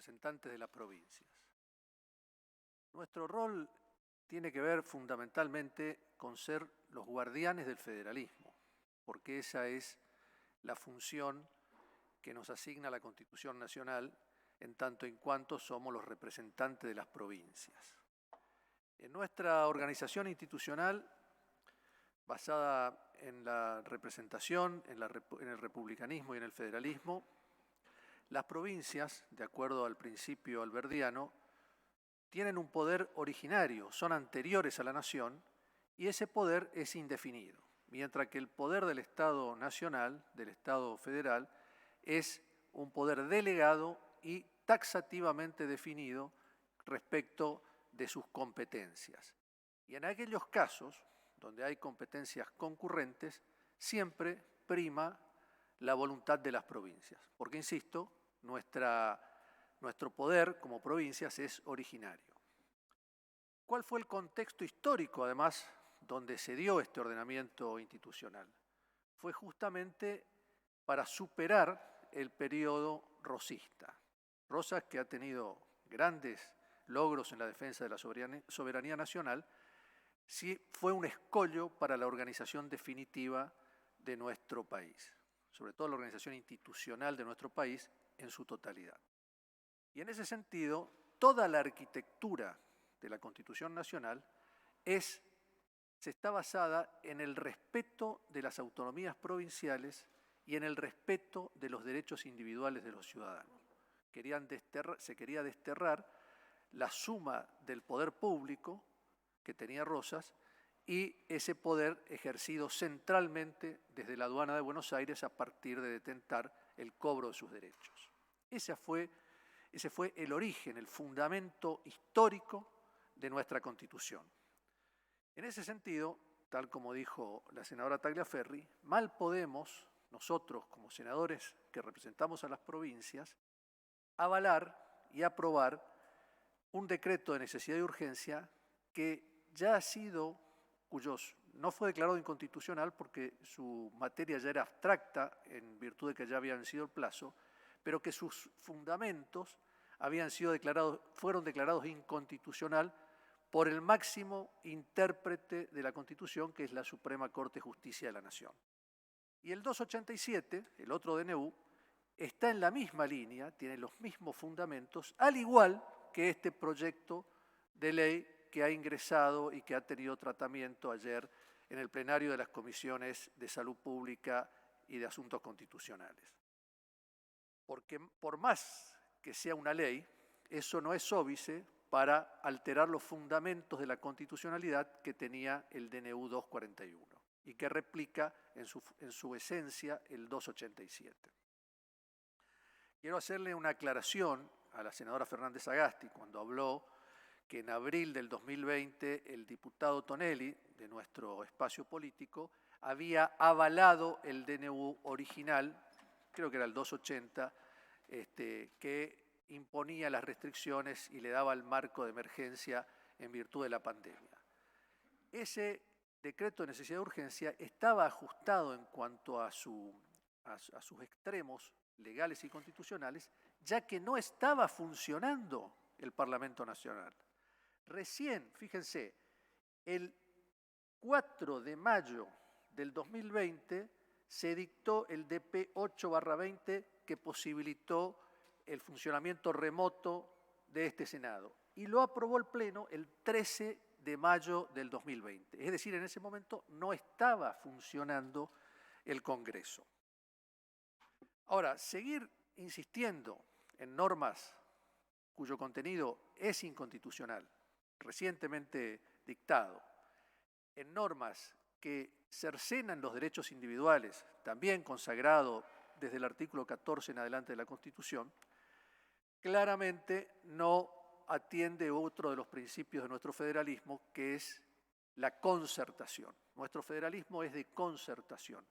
representantes de las provincias. Nuestro rol tiene que ver fundamentalmente con ser los guardianes del federalismo, porque esa es la función que nos asigna la Constitución Nacional en tanto en cuanto somos los representantes de las provincias. En nuestra organización institucional, basada en la representación, en el republicanismo y en el federalismo, las provincias, de acuerdo al principio alberdiano, tienen un poder originario, son anteriores a la nación y ese poder es indefinido, mientras que el poder del Estado nacional, del Estado federal, es un poder delegado y taxativamente definido respecto de sus competencias. Y en aquellos casos donde hay competencias concurrentes, siempre prima la voluntad de las provincias, porque, insisto, nuestro poder como provincias es originario. ¿Cuál fue el contexto histórico, además, donde se dio este ordenamiento institucional? Fue justamente para superar el periodo rosista. Rosas, que ha tenido grandes logros en la defensa de la soberanía nacional, sí fue un escollo para la organización definitiva de nuestro país, sobre todo la organización institucional de nuestro país en su totalidad. Y en ese sentido, toda la arquitectura de la Constitución Nacional se está basada en el respeto de las autonomías provinciales y en el respeto de los derechos individuales de los ciudadanos. Se quería desterrar la suma del poder público que tenía Rosas y ese poder ejercido centralmente desde la aduana de Buenos Aires a partir de detentar el cobro de sus derechos. Ese fue el origen, el fundamento histórico de nuestra Constitución. En ese sentido, tal como dijo la senadora Tagliaferri, mal podemos nosotros, como senadores que representamos a las provincias, avalar y aprobar un decreto de necesidad y urgencia que ya ha sido, no fue declarado inconstitucional porque su materia ya era abstracta en virtud de que ya había vencido el plazo, pero que sus fundamentos fueron declarados inconstitucional por el máximo intérprete de la Constitución, que es la Suprema Corte de Justicia de la Nación. Y el 287, el otro DNU, está en la misma línea, tiene los mismos fundamentos, al igual que este proyecto de ley que ha ingresado y que ha tenido tratamiento ayer en el plenario de las comisiones de Salud Pública y de Asuntos Constitucionales. Porque por más que sea una ley, eso no es óbice para alterar los fundamentos de la constitucionalidad que tenía el DNU 241 y que replica en su esencia el 287. Quiero hacerle una aclaración a la senadora Fernández Agasti cuando habló que en abril del 2020 el diputado Tonelli, de nuestro espacio político, había avalado el DNU original, creo que era el 280, que imponía las restricciones y le daba el marco de emergencia en virtud de la pandemia. Ese decreto de necesidad de urgencia estaba ajustado en cuanto a sus extremos legales y constitucionales, ya que no estaba funcionando el Parlamento Nacional. Recién, fíjense, el 4 de mayo del 2020 se dictó el DP 8/20 que posibilitó el funcionamiento remoto de este Senado y lo aprobó el Pleno el 13 de mayo del 2020. Es decir, en ese momento no estaba funcionando el Congreso. Ahora, seguir insistiendo en normas cuyo contenido es inconstitucional, recientemente dictado, en normas que cercenan los derechos individuales, también consagrado desde el artículo 14 en adelante de la Constitución, claramente no atiende otro de los principios de nuestro federalismo, que es la concertación. Nuestro federalismo es de concertación.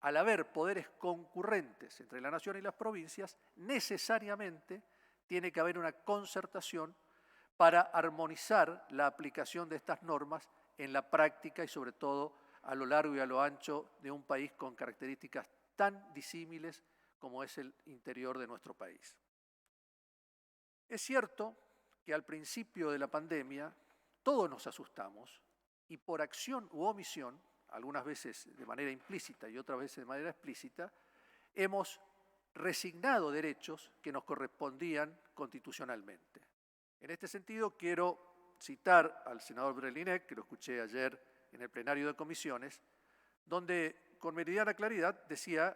Al haber poderes concurrentes entre la nación y las provincias, necesariamente tiene que haber una concertación para armonizar la aplicación de estas normas en la práctica y sobre todo a lo largo y a lo ancho de un país con características tan disímiles como es el interior de nuestro país. Es cierto que al principio de la pandemia todos nos asustamos y por acción u omisión, algunas veces de manera implícita y otras veces de manera explícita, hemos resignado derechos que nos correspondían constitucionalmente. En este sentido, quiero citar al senador Brelinek, que lo escuché ayer en el plenario de comisiones, donde con meridiana claridad decía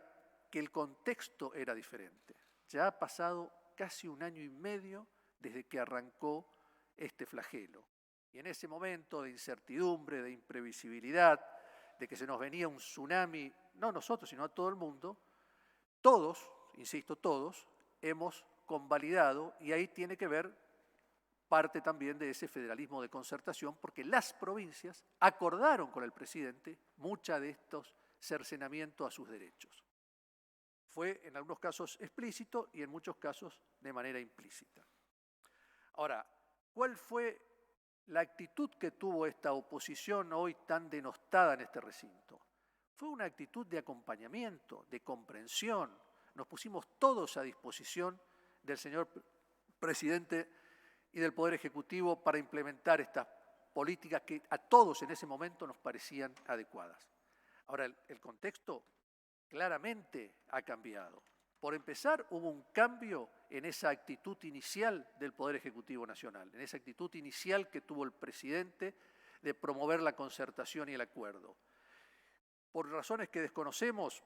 que el contexto era diferente. Ya ha pasado casi 1 año y medio desde que arrancó este flagelo. Y en ese momento de incertidumbre, de imprevisibilidad, de que se nos venía un tsunami, no nosotros, sino a todo el mundo, todos, insisto, todos, hemos convalidado, y ahí tiene que ver parte también de ese federalismo de concertación, porque las provincias acordaron con el presidente muchos de estos cercenamientos a sus derechos. Fue en algunos casos explícito y en muchos casos de manera implícita. Ahora, ¿cuál fue la actitud que tuvo esta oposición hoy tan denostada en este recinto? Fue una actitud de acompañamiento, de comprensión. Nos pusimos todos a disposición del señor presidente y del Poder Ejecutivo para implementar estas políticas que a todos en ese momento nos parecían adecuadas. Ahora, el contexto claramente ha cambiado. Por empezar, hubo un cambio en esa actitud inicial del Poder Ejecutivo Nacional, en esa actitud inicial que tuvo el presidente de promover la concertación y el acuerdo. Por razones que desconocemos,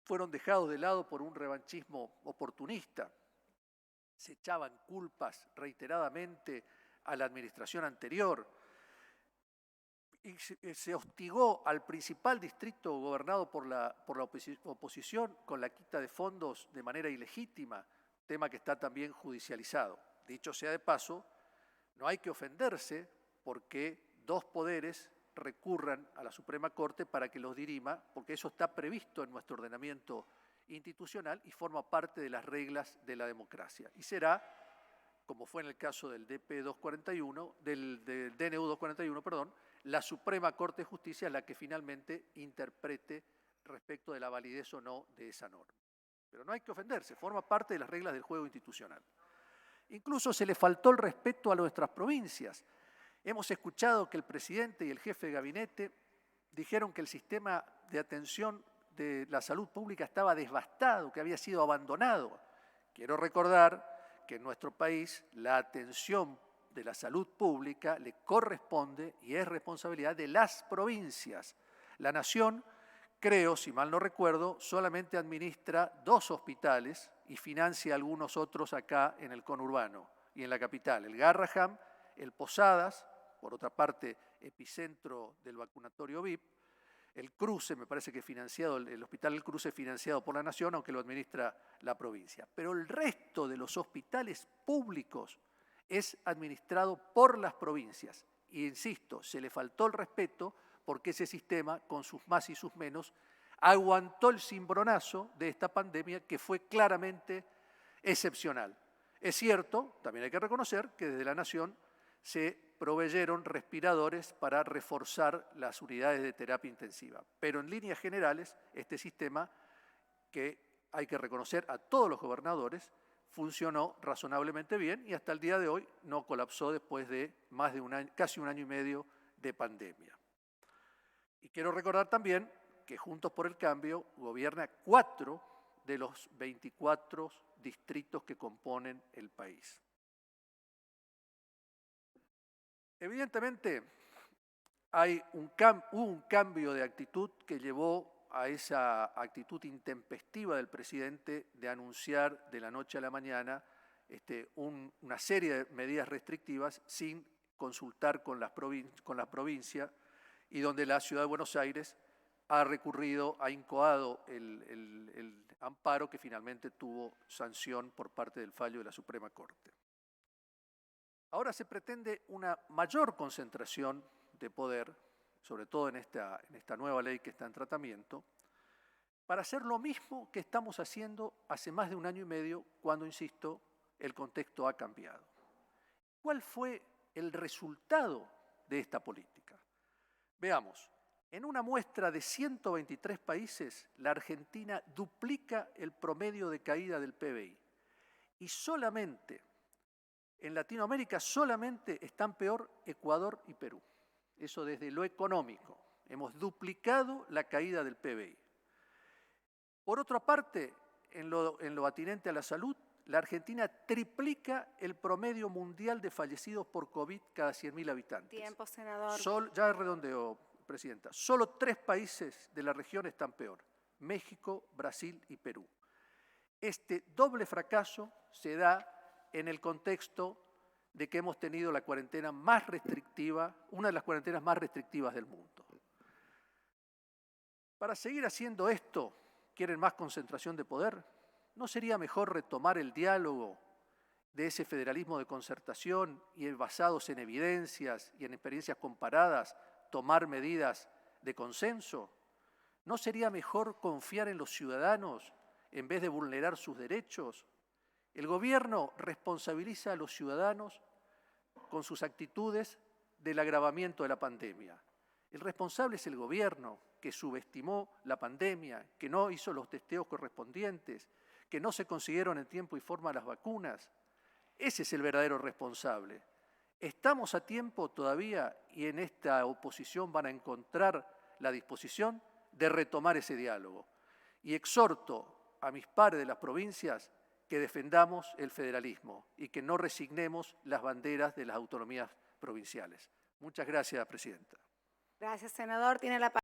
fueron dejados de lado por un revanchismo oportunista. Se echaban culpas reiteradamente a la administración anterior y se hostigó al principal distrito gobernado por la oposición con la quita de fondos de manera ilegítima, tema que está también judicializado. Dicho sea de paso, no hay que ofenderse porque 2 poderes recurran a la Suprema Corte para que los dirima, porque eso está previsto en nuestro ordenamiento institucional y forma parte de las reglas de la democracia. Y será, como fue en el caso del DNU 241, la Suprema Corte de Justicia la que finalmente interprete respecto de la validez o no de esa norma. Pero no hay que ofenderse, forma parte de las reglas del juego institucional. Incluso se le faltó el respeto a nuestras provincias. Hemos escuchado que el presidente y el jefe de gabinete dijeron que el sistema de atención de la salud pública estaba devastado, que había sido abandonado. Quiero recordar que en nuestro país la atención de la salud pública le corresponde y es responsabilidad de las provincias. La Nación, creo, si mal no recuerdo, solamente administra 2 hospitales y financia algunos otros acá en el conurbano y en la capital, el Garrahan, el Posadas, por otra parte, epicentro del vacunatorio VIP, el Cruce, me parece que financiado, el Hospital El Cruce financiado por la Nación, aunque lo administra la provincia. Pero el resto de los hospitales públicos es administrado por las provincias. Y insisto, se le faltó el respeto porque ese sistema, con sus más y sus menos, aguantó el cimbronazo de esta pandemia que fue claramente excepcional. Es cierto, también hay que reconocer que desde la Nación se proveyeron respiradores para reforzar las unidades de terapia intensiva. Pero en líneas generales, este sistema, que hay que reconocer a todos los gobernadores, funcionó razonablemente bien y hasta el día de hoy no colapsó después de más de casi 1 año y medio de pandemia. Y quiero recordar también que Juntos por el Cambio gobierna 4 de los 24 distritos que componen el país. Evidentemente, hubo un cambio de actitud que llevó a esa actitud intempestiva del presidente de anunciar de la noche a la mañana una serie de medidas restrictivas sin consultar con la provincia y donde la Ciudad de Buenos Aires ha recurrido, ha incoado el amparo que finalmente tuvo sanción por parte del fallo de la Suprema Corte. Ahora se pretende una mayor concentración de poder, sobre todo en esta nueva ley que está en tratamiento, para hacer lo mismo que estamos haciendo hace más de 1 año y medio, cuando, insisto, el contexto ha cambiado. ¿Cuál fue el resultado de esta política? Veamos, en una muestra de 123 países, la Argentina duplica el promedio de caída del PBI y solamente En Latinoamérica solamente están peor Ecuador y Perú. Eso desde lo económico. Hemos duplicado la caída del PBI. Por otra parte, en lo atinente a la salud, la Argentina triplica el promedio mundial de fallecidos por COVID cada 100.000 habitantes. Tiempo, senador. Ya redondeo, Presidenta. Solo 3 países de la región están peor: México, Brasil y Perú. Este doble fracaso se da en el contexto de que hemos tenido la cuarentena más restrictiva, una de las cuarentenas más restrictivas del mundo. Para seguir haciendo esto, ¿quieren más concentración de poder? ¿No sería mejor retomar el diálogo de ese federalismo de concertación y basados en evidencias y en experiencias comparadas, tomar medidas de consenso? ¿No sería mejor confiar en los ciudadanos en vez de vulnerar sus derechos? El gobierno responsabiliza a los ciudadanos con sus actitudes del agravamiento de la pandemia. El responsable es el gobierno, que subestimó la pandemia, que no hizo los testeos correspondientes, que no se consiguieron en tiempo y forma las vacunas. Ese es el verdadero responsable. Estamos a tiempo todavía y en esta oposición van a encontrar la disposición de retomar ese diálogo. Y exhorto a mis pares de las provincias que defendamos el federalismo y que no resignemos las banderas de las autonomías provinciales. Muchas gracias, Presidenta. Gracias, senador. Tiene la palabra.